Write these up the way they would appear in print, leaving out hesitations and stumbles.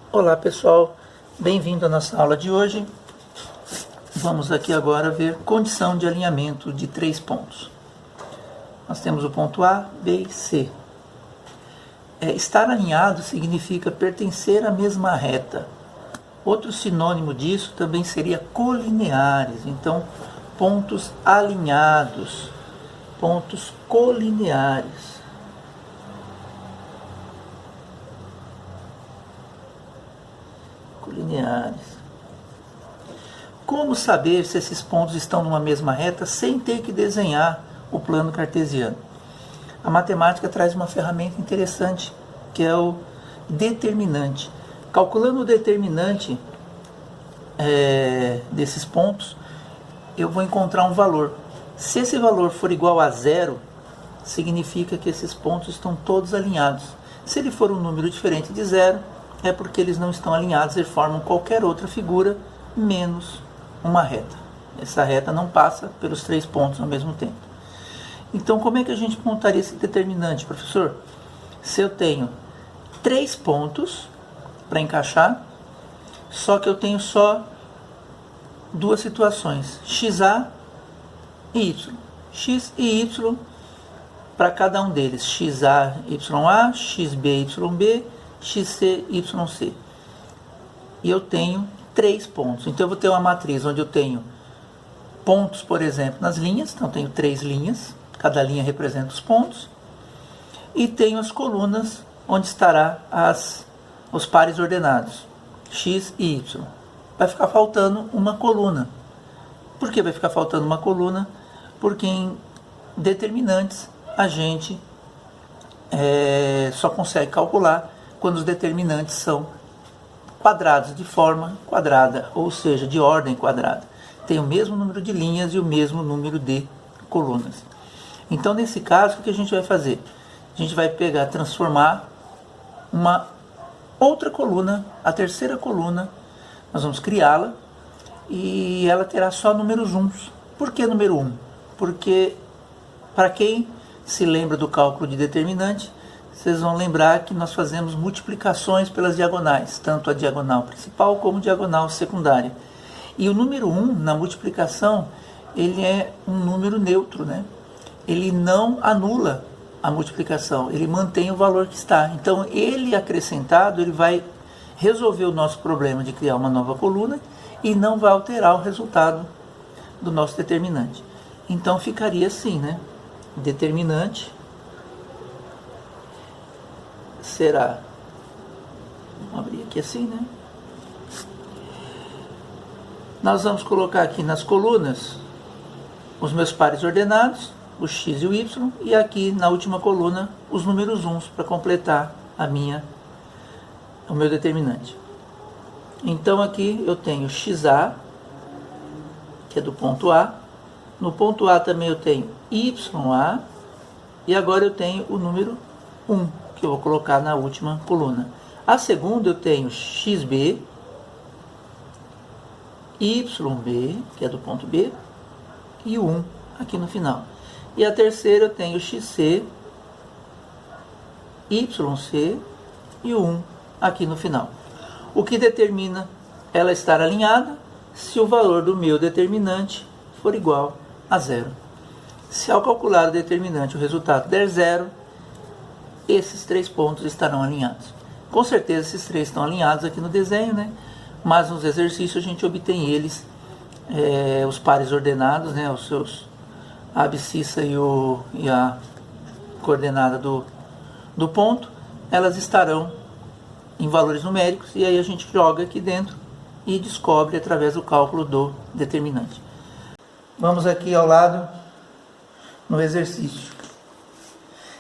Olá pessoal, bem-vindo à nossa aula de hoje. Vamos aqui agora ver condição de alinhamento de 3 pontos. Nós temos o ponto A, B e C. Estar alinhado significa pertencer à mesma reta. Outro sinônimo disso também seria colineares. Então, pontos alinhados, pontos colineares. Como saber se esses pontos estão numa mesma reta sem ter que desenhar o plano cartesiano? A matemática traz uma ferramenta interessante, que é o determinante. Calculando o determinante desses pontos, eu vou encontrar um valor. Se esse valor for igual a 0, significa que esses pontos estão todos alinhados. Se ele for um número diferente de 0, é porque eles não estão alinhados e formam qualquer outra figura, menos uma reta. Essa reta não passa pelos 3 pontos ao mesmo tempo. Então, como é que a gente montaria esse determinante, professor? Se eu tenho 3 pontos para encaixar, só que eu tenho só duas situações, XA e Y. X e Y para cada um deles, XA, YA, XB, YB, XC, YC. E eu tenho 3 pontos. Então eu vou ter uma matriz onde eu tenho pontos, por exemplo, nas linhas. Então eu tenho 3 linhas, cada linha representa os pontos. E tenho as colunas onde estará os pares ordenados, X e Y. Vai ficar faltando uma coluna. Por que vai ficar faltando uma coluna? Porque em determinantes a gente só consegue calcular quando os determinantes são quadrados de forma quadrada, ou seja, de ordem quadrada. Tem o mesmo número de linhas e o mesmo número de colunas. Então, nesse caso, o que a gente vai fazer? A gente vai transformar uma outra coluna, a terceira coluna, nós vamos criá-la e ela terá só números 1. Por que número 1? Porque, para quem se lembra do cálculo de determinante, vocês vão lembrar que nós fazemos multiplicações pelas diagonais, tanto a diagonal principal como a diagonal secundária. E o número 1, na multiplicação, ele é um número neutro, né? Ele não anula a multiplicação, ele mantém o valor que está. Então, ele acrescentado, ele vai resolver o nosso problema de criar uma nova coluna e não vai alterar o resultado do nosso determinante. Então, ficaria assim, né? Determinante será, vamos abrir aqui assim, né? Nós vamos colocar aqui nas colunas os meus pares ordenados, o X e o Y, e aqui na última coluna os números 1 para completar o meu determinante. Então aqui eu tenho XA, que é do ponto A, no ponto A também eu tenho YA, e agora eu tenho o número 1, que eu vou colocar na última coluna. A segunda eu tenho XB, YB, que é do ponto B, e o 1 aqui no final. E a terceira eu tenho XC, YC e o 1 aqui no final. O que determina ela estar alinhada se o valor do meu determinante for igual a 0. Se ao calcular o determinante o resultado der 0, esses 3 pontos estarão alinhados. Com certeza esses 3 estão alinhados aqui no desenho, né? Mas nos exercícios a gente obtém eles, os pares ordenados, né? Os seus a abscissa e a coordenada do ponto, elas estarão em valores numéricos, e aí a gente joga aqui dentro e descobre através do cálculo do determinante. Vamos aqui ao lado no exercício.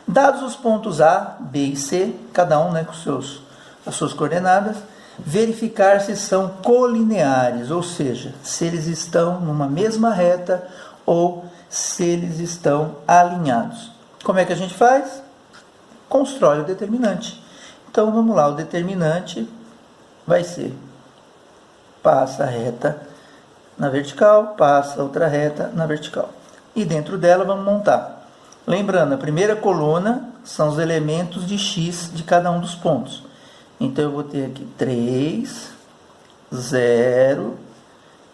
Dados os pontos A, B e C, cada um, né, com as suas coordenadas, verificar se são colineares, ou seja, se eles estão numa mesma reta ou se eles estão alinhados. Como é que a gente faz? Constrói o determinante. Então vamos lá, o determinante vai ser: passa a reta na vertical, passa outra reta na vertical. E dentro dela vamos montar. Lembrando, a primeira coluna são os elementos de x de cada um dos pontos. Então eu vou ter aqui 3, 0,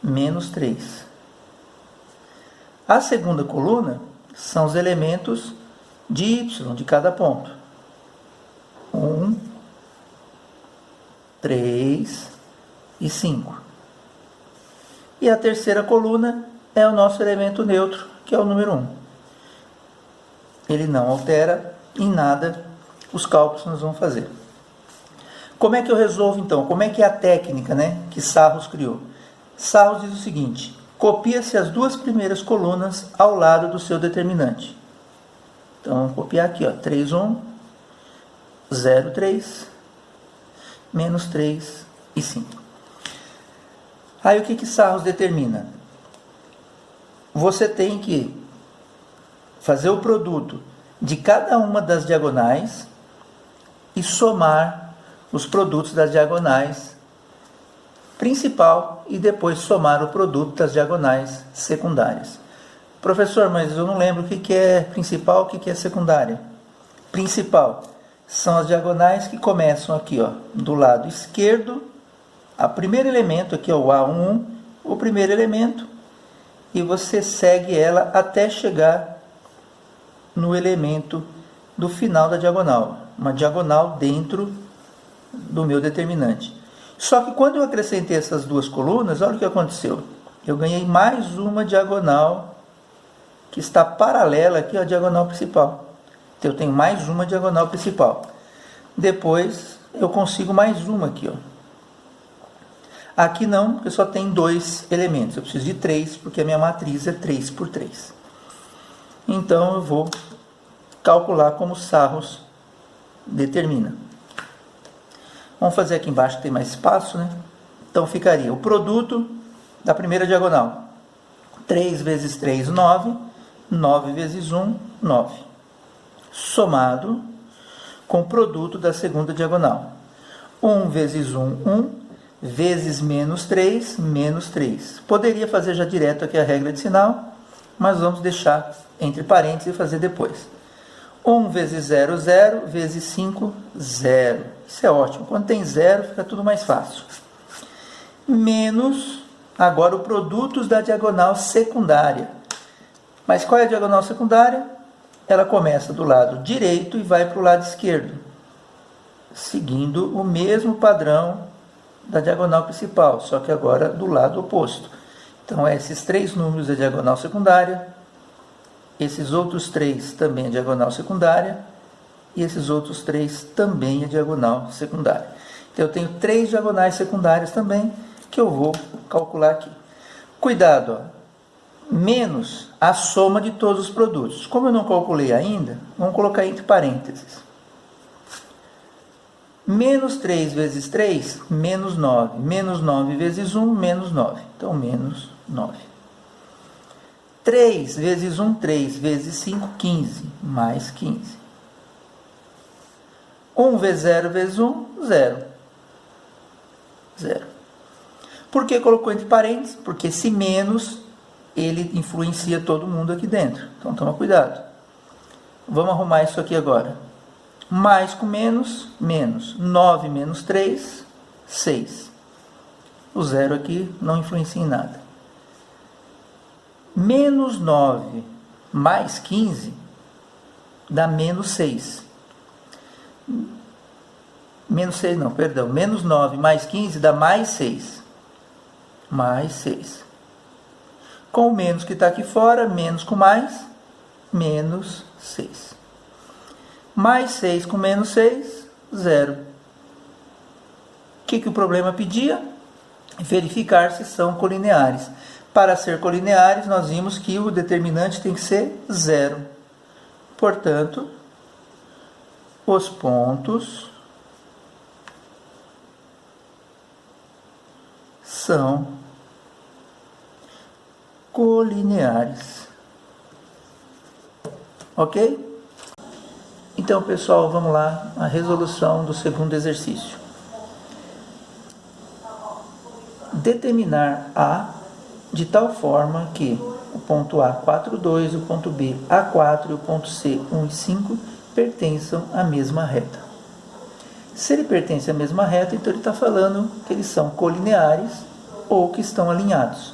menos 3. A segunda coluna são os elementos de y de cada ponto. 1, 3 e 5. E a terceira coluna é o nosso elemento neutro, que é o número 1. Ele não altera em nada os cálculos que nós vamos fazer. Como é que eu resolvo então? Como é que é a técnica, né, que Sarros criou? Sarros diz o seguinte: copia-se as duas primeiras colunas ao lado do seu determinante. Então vamos copiar aqui, ó, 3, 1, 0, 3, menos 3 e 5. Aí o que Sarros determina? Você tem que fazer o produto de cada uma das diagonais e somar os produtos das diagonais principal e depois somar o produto das diagonais secundárias. Professor, mas eu não lembro o que é principal, o que é secundária. Principal são as diagonais que começam aqui, ó, do lado esquerdo. O primeiro elemento aqui é o A1, o primeiro elemento, e você segue ela até chegar no elemento do final da diagonal, uma diagonal dentro do meu determinante. Só que quando eu acrescentei essas duas colunas, olha o que aconteceu. Eu ganhei mais uma diagonal que está paralela aqui à diagonal principal. Então eu tenho mais uma diagonal principal. Depois eu consigo mais uma aqui, ó. Aqui não, porque só tem 2 elementos. Eu preciso de 3, porque a minha matriz é 3 por 3. Então eu vou calcular como Sarros determina. Vamos fazer aqui embaixo que tem mais espaço, né? Então ficaria o produto da primeira diagonal. 3 vezes 3, 9. 9 vezes 1, 9. Somado com o produto da segunda diagonal. 1 vezes 1, 1. Vezes menos 3, menos 3. Poderia fazer já direto aqui a regra de sinal, mas vamos deixar entre parênteses e fazer depois. 1 vezes 0, 0. Vezes 5, 0. Isso é ótimo. Quando tem 0, fica tudo mais fácil. Menos, agora, o produto da diagonal secundária. Mas qual é a diagonal secundária? Ela começa do lado direito e vai para o lado esquerdo, seguindo o mesmo padrão da diagonal principal, só que agora do lado oposto. Então, esses 3 números é diagonal secundária, esses outros 3 também é diagonal secundária, e esses outros 3 também é diagonal secundária. Então, eu tenho 3 diagonais secundárias também, que eu vou calcular aqui. Cuidado, ó. Menos a soma de todos os produtos. Como eu não calculei ainda, vamos colocar entre parênteses. Menos 3 vezes 3, menos 9. Menos 9 vezes 1, menos 9. Então, menos 9. 3 vezes 1, 3 vezes 5, 15. Mais 15. 1 vezes 0 vezes 1, 0. 0. Por que colocou entre parênteses? Porque esse menos, ele influencia todo mundo aqui dentro. Então, toma cuidado. Vamos arrumar isso aqui agora. Mais com menos, menos. 9 menos 3, 6. O 0 aqui não influencia em nada. Menos 9 mais 15 dá menos 6. Menos 6 não, perdão. Menos 9 mais 15 dá mais 6. Mais 6. Com o menos que está aqui fora, menos com mais, menos 6. Mais 6 com menos 6, 0. O que o problema pedia? Verificar se são colineares. Para ser colineares, nós vimos que o determinante tem que ser 0. Portanto, os pontos são colineares. Ok? Então, pessoal, vamos lá, a resolução do segundo exercício. Determinar A de tal forma que o ponto A, 4, 2, o ponto B, A4 e o ponto C, 1 e 5, pertençam à mesma reta. Se ele pertence à mesma reta, então ele está falando que eles são colineares ou que estão alinhados.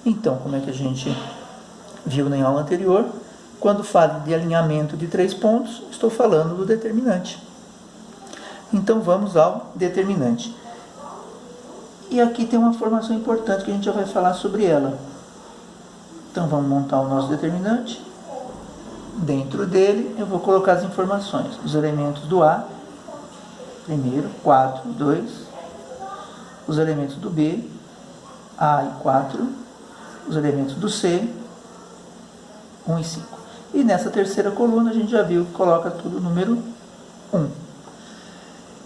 Então, como é que a gente viu na aula anterior, quando falo de alinhamento de 3 pontos, estou falando do determinante. Então vamos ao determinante. E aqui tem uma informação importante que a gente já vai falar sobre ela. Então vamos montar o nosso determinante. Dentro dele eu vou colocar as informações, os elementos do A, primeiro, 4, 2, os elementos do B, A e 4, os elementos do C, 1 e 5. E nessa terceira coluna a gente já viu que coloca tudo número 1.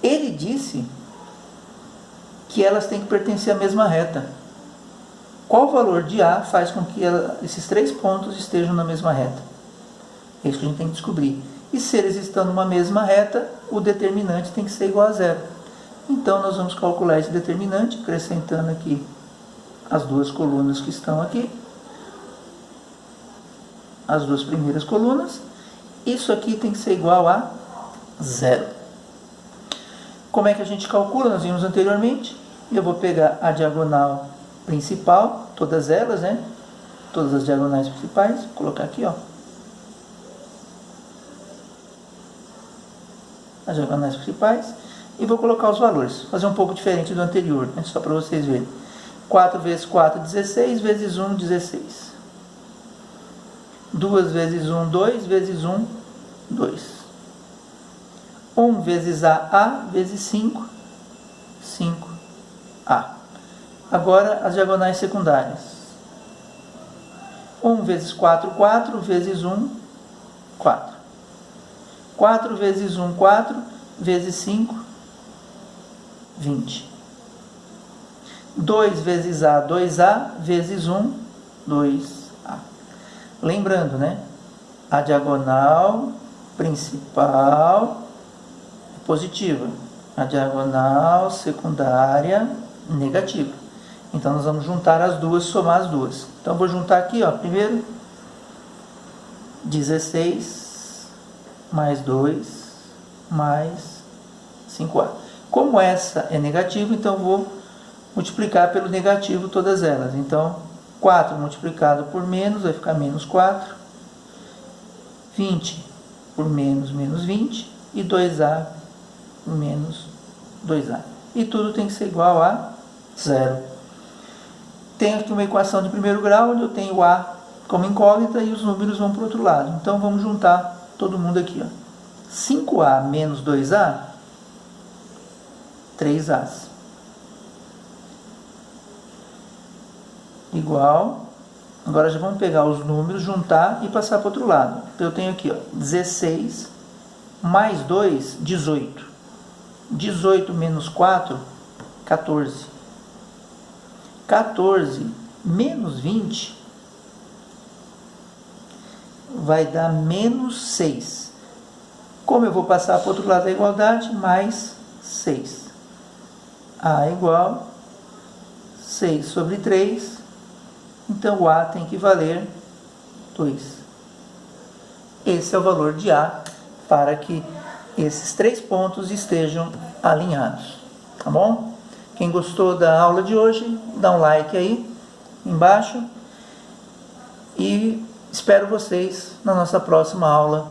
Ele disse que elas têm que pertencer à mesma reta. Qual valor de A faz com que esses 3 pontos estejam na mesma reta? É isso que a gente tem que descobrir. E se eles estão numa mesma reta, o determinante tem que ser igual a 0. Então nós vamos calcular esse determinante, acrescentando aqui as 2 colunas que estão aqui. As 2 primeiras colunas. Isso aqui tem que ser igual a 0. Como é que a gente calcula? Nós vimos anteriormente. Eu vou pegar a diagonal principal, todas elas, né? Todas as diagonais principais. Vou colocar aqui, ó. As diagonais principais. E vou colocar os valores. Fazer um pouco diferente do anterior, né? Só para vocês verem. 4 vezes 4, 16. Vezes 1, 16. 2 vezes 1, 2. Vezes 1, 2. 1 vezes A vezes 5, 5A. Agora as diagonais secundárias. 1 vezes 4, 4. Vezes 1, 4. 4 vezes 1, 4. Vezes 5, 20. 2 vezes A, 2A. Vezes 1, 2A. Lembrando, né? A diagonal principal positiva, a diagonal secundária negativa. Então nós vamos juntar as duas, somar as duas. Então vou juntar aqui, ó, primeiro 16 mais 2 mais 5A. Como essa é negativa, então vou multiplicar pelo negativo todas elas. Então 4 multiplicado por menos vai ficar menos 4. 20 por menos 20 e 2A menos 2A. E tudo tem que ser igual a 0. Tenho aqui uma equação de primeiro grau, onde eu tenho A como incógnita e os números vão para o outro lado. Então vamos juntar todo mundo aqui, ó. 5A menos 2A, 3As. Igual. Agora já vamos pegar os números, juntar e passar para o outro lado. Então eu tenho aqui, ó, 16 mais 2, 18. 18 menos 4, 14. 14 menos 20 vai dar menos 6. Como eu vou passar para o outro lado da igualdade, mais 6. A igual 6 sobre 3. Então o A tem que valer 2. Esse é o valor de A para que esses 3 pontos estejam alinhados. Tá bom? Quem gostou da aula de hoje, dá um like aí embaixo. E espero vocês na nossa próxima aula.